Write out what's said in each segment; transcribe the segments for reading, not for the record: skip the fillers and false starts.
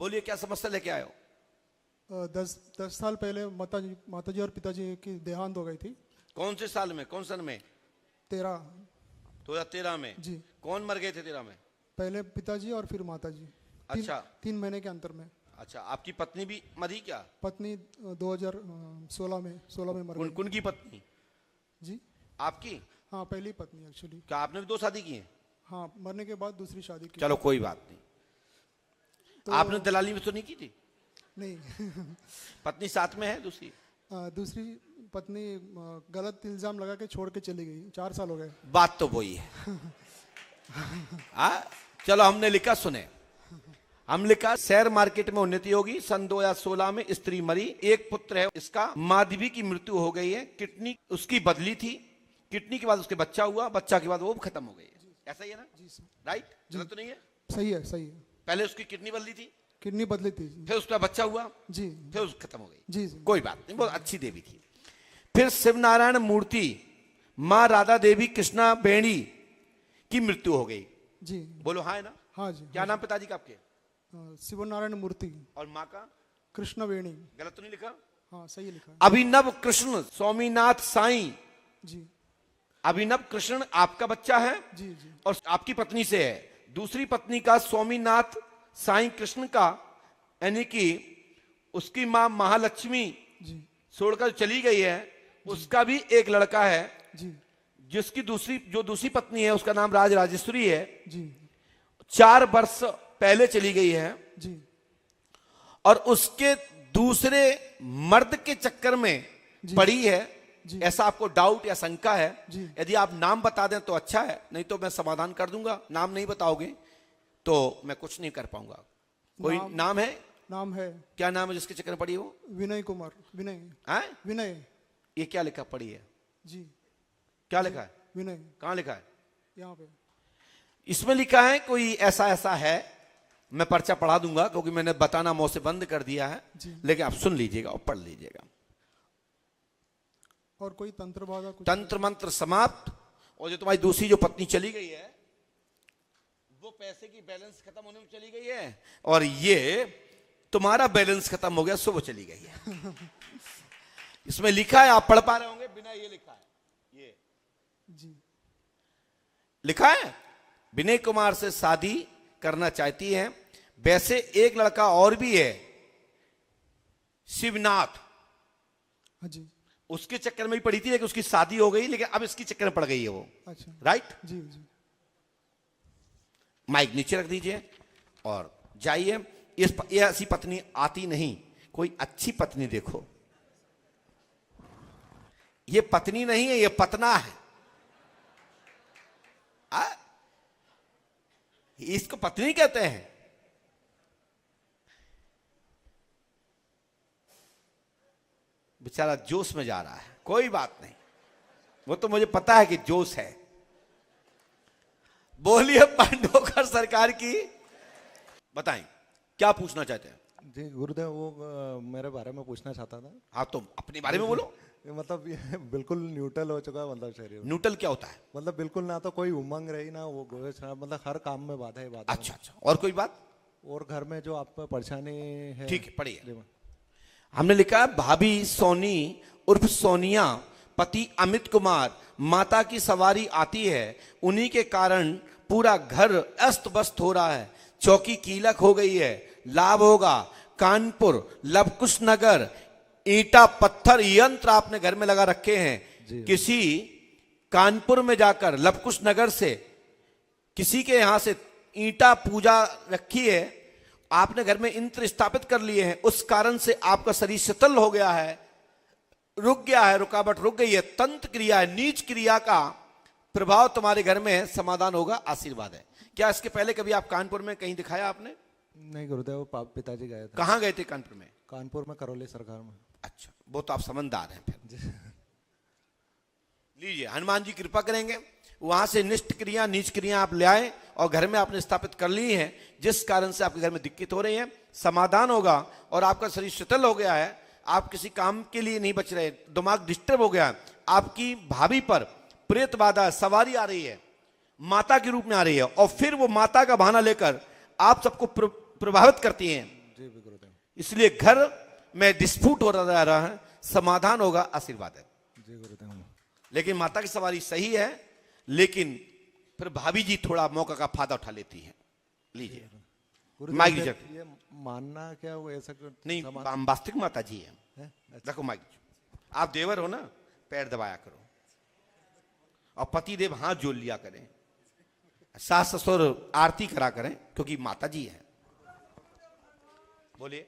बोलिए क्या समस्या लेके आए हो? 10 साल पहले माताजी और पिताजी की देहांत हो गई थी। कौन से साल में, कौन सन में? 13। 2013 में? जी। कौन मर गए थे 13 में? पहले पिताजी और फिर माताजी। अच्छा। 3 महीने के अंतर में। अच्छा, आपकी पत्नी भी मरी क्या? पत्नी 2016 में मर गई। कौन की पत्नी? जी। आपकी? हाँ, पहली पत्नी एक्चुअली। क्या आपने भी 2 शादी की हैं? हाँ, मरने के बाद दूसरी शादी की। चलो कोई बात नहीं। तो आपने दलाली में तो नहीं की थी? नहीं। पत्नी साथ में है दूसरी? दूसरी पत्नी गलत इल्जाम लगा के छोड़ के चली गई। 4 साल हो गए। बात तो वही है। चलो हमने लिखा, सुने, हम लिखा शेयर मार्केट में उन्नति होगी। सन 2016 में स्त्री मरी, एक पुत्र है इसका, माधवी की मृत्यु हो गई है, किडनी उसकी बदली थी, किडनी के बाद उसके बच्चा हुआ, बच्चा के बाद वो खत्म हो गई है। ऐसा ही है ना? जी सर। राइट? गलत तो नहीं है? सही है, सही है। पहले उसकी किडनी बदली थी, किडनी बदली थी। फिर उसका बच्चा हुआ, जी। फिर उस खत्म हो गई। जी जी। कोई बात नहीं, बहुत अच्छी देवी थी। फिर शिवनारायण मूर्ति, माँ राधा देवी कृष्णा बेणी की मृत्यु हो गई। जी। बोलो हाँ है ना? हाँ जी। क्या नाम पिताजी का आपके? शिवनारायण मूर्ति। और माँ का? कृष्ण वेणी। गलत तो नहीं लिखा? हाँ, सही लिखा है। अभिनव कृष्ण स्वामीनाथ साईं। जी। अभिनव कृष्ण आपका बच्चा है जी जी। और आपकी पत्नी से है। दूसरी पत्नी का स्वामीनाथ साईं कृष्ण का, यानी कि उसकी मां महालक्ष्मी जी। छोड़कर चली गई है, उसका भी एक लड़का है, जी। जिसकी दूसरी पत्नी है उसका नाम राज राजेश्वरी है। जी। 4 वर्ष पहले चली गई है जी। और उसके दूसरे मर्द के चक्कर में पड़ी है। जी। ऐसा आपको डाउट या शंका है? जी। यदि आप नाम बता दें तो अच्छा है, नहीं तो मैं समाधान कर दूंगा। नाम नहीं बताओगे तो मैं कुछ नहीं कर पाऊंगा। कोई नाम है? नाम है। क्या नाम है जिसके चक्कर में पड़ी हो? विनय कुमार। विनय। हैं? विनय। ये क्या लिखा पड़ी है? जी। क्या लिखा है? विनय। कहां लिखा है? यहाँ पे। इसमें लिखा है कोई ऐसा है, मैं पर्चा पढ़ा दूंगा क्योंकि मैंने बताना मुंह से बंद कर दिया है, लेकिन आप सुन लीजिएगा और पढ़ लीजिएगा। और कोई तंत्र बाधा कुछ? तंत्र मंत्र समाप्त। और जो तुम्हारी दूसरी जो पत्नी चली गई है वो पैसे की बैलेंस खत्म होने में चली गई है, और ये तुम्हारा बैलेंस खत्म हो गया सो वो चली गई है। इसमें लिखा है, आप पढ़ पा रहे होंगे, बिना ये लिखा है, ये जी लिखा है, विनय कुमार से शादी करना चाहती है। वैसे एक लड़का और भी है, शिवनाथ, हाँ जी। उसके चक्कर में ही पड़ी थी, लेकिन उसकी शादी हो गई, लेकिन अब इसके चक्कर में पड़ गई है वो। अच्छा। राइट? जी जी। माइक नीचे रख दीजिए और जाइए। ये ऐसी पत्नी आती नहीं, कोई अच्छी पत्नी देखो। ये पत्नी नहीं है, ये पतना है। इसको पत्नी कहते हैं। बेचारा जोश में जा रहा है, कोई बात नहीं, वो तो मुझे पता है कि जोश है। बोलिए पांडवकर सरकार की। बताएं क्या पूछना चाहते हैं? जी गुरुदेव, वो मेरे बारे में पूछना चाहता था। हाँ तो अपने बारे में बोलो। मतलब ये बिल्कुल न्यूट्रल हो चुका है, मतलब शरीर न्यूट्रल क्या होता है? मतलब बिल्कुल ना तो कोई उमंग रही ना वो गोश, मतलब हर काम में बाधा ही बाधा। अच्छा अच्छा, और कोई बात? और घर में जो आप पे परेशानी है। ठीक है, पढ़िए। हमने लिखा, भाभी सोनी उर्फ सोनिया, पति अमित कुमार, माता की सवारी आती है, उन्हीं के कारण पूरा घर अस्त व्यस्त हो रहा है, चौकी कीलक हो गई है, लाभ होगा। कानपुर, लवकुश नगर, ईंटा पत्थर यंत्र आपने घर में लगा रखे हैं। किसी कानपुर में जाकर लवकुश नगर से किसी के यहां से ईंटा पूजा रखी है, आपने घर में यंत्र स्थापित कर लिए हैं, उस कारण से आपका शरीर शिथिल हो गया है, रुक गया है, रुकावट रुक गई है, तंत्र क्रिया है, नीच क्रिया का प्रभाव तुम्हारे घर में है, समाधान होगा, आशीर्वाद है। क्या इसके पहले कभी आप कानपुर में कहीं दिखाया आपने? नहीं गुरुदेव, पिताजी गए थे। कहां गए थे कानपुर में? कानपुर में, करौली सरकार में। अच्छा, वो तो आप समझदार हैं फिर। लीजिए, हनुमान जी कृपा करेंगे, वहां से निष्ठ क्रिया नीच क्रिया आप ले आए और घर में आपने स्थापित कर ली है, जिस कारण से आपके घर में दिक्कत हो रही है, समाधान होगा और आपका शरीर शिथिल हो गया है, आप किसी काम के लिए नहीं बच रहे, दिमाग डिस्टर्ब हो गया है, आपकी भाभी पर प्रेत बाधा सवारी आ रही है, माता के रूप में आ रही है, और फिर वो माता का बहाना लेकर आप सबको प्रभावित करती हैं, इसलिए घर में डिस्प्यूट होता जा रहा है, समाधान होगा, आशीर्वाद है। जी गुरुदेव। लेकिन माता की सवारी सही है, लेकिन फिर भाभी जी थोड़ा मौका का फायदा उठा लेती है। लीजिए गुरुदेव, माइक फिर लीजिए। ये मानना क्या वो ऐसा नहीं, समान वास्तविक माता जी है। है? अच्छा। देखो माइक, आप देवर हो ना, पैर दबाया करो और पति देव हाथ जोड़ लिया करें, सास ससुर आरती करा करें, क्योंकि माता जी है। बोलिए।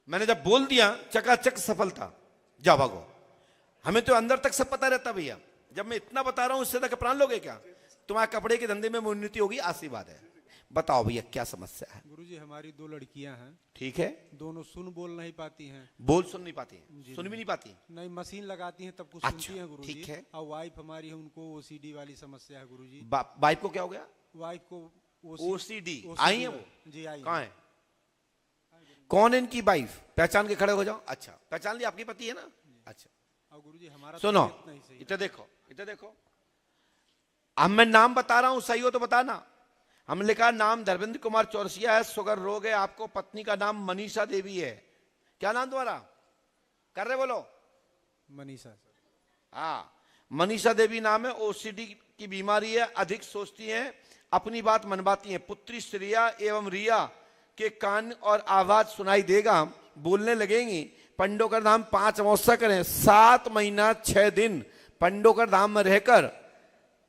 मैंने जब बोल दिया चकाचक सफलता, जाओ भागो। हमें तो अंदर तक सब पता रहता भैया। जब मैं इतना बता रहा हूं, इससे तक प्राण लोगे क्या? तुम्हारे कपड़े के धंधे में उन्नति होगी, आशीर्वाद है। बताओ भैया क्या समस्या है? गुरुजी हमारी 2 लड़कियां हैं, ठीक है, दोनों सुन बोल नहीं पाती हैं। बोल सुन नहीं पाती, सुन भी नहीं पाती। नहीं, मशीन लगाती हैं तब कुछ अच्छा, सुनती हैं गुरुजी। ठीक है। और वाइफ हमारी है, उनको ओसीडी वाली समस्या है गुरुजी। वाइफ को क्या हो गया? वाइफ को ओसीडी आई है वो? जी आई कहाँ है? कौन है इनकी वाइफ? पहचान के खड़े हो जाओ। अच्छा, पहचान लिया, आपकी पति है ना? अच्छा और गुरुजी हमारा सुनो, तबीयत नहीं सही है। इधर देखो, इधर देखो। अब मैं नाम बता रहा हूं, सही हो तो बताना। हमने लिखा नाम धर्मेंद्र कुमार चौरसिया है, शुगर रोग है आपको, पत्नी का नाम मनीषा देवी है। क्या नाम तुम्हारा? कर रहे बोलो। मनीषा सर। हाँ, मनीषा देवी नाम है। ओसीडी की बीमारी है, अधिक सोचती हैं, अपनी बात मनवाती हैं। पुत्री श्रेया एवं रिया के कान और आवाज सुनाई देगा, बोलने लगेंगी। पंडोकर धाम 5 अमावस्या करें, 7 महीना 6 दिन पंडोकर धाम में रहकर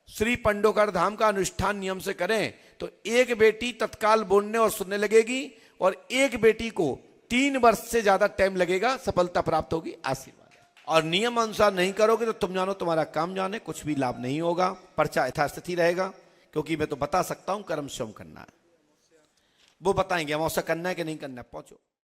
श्री पंडोकर धाम का अनुष्ठान नियम से करें तो एक बेटी तत्काल बोलने और सुनने लगेगी, और एक बेटी को 3 वर्ष से ज्यादा टाइम लगेगा, सफलता प्राप्त होगी, आशीर्वाद है। और नियम अनुसार नहीं करोगे तो तुम जानो तुम्हारा काम जाने, कुछ भी लाभ नहीं होगा, पर्चा यथास्थिति रहेगा। क्योंकि मैं तो बता सकता हूं कर्म स्वयं करना है, वो बताएंगे अमावस्या करना है कि नहीं करना है। पहुंचो।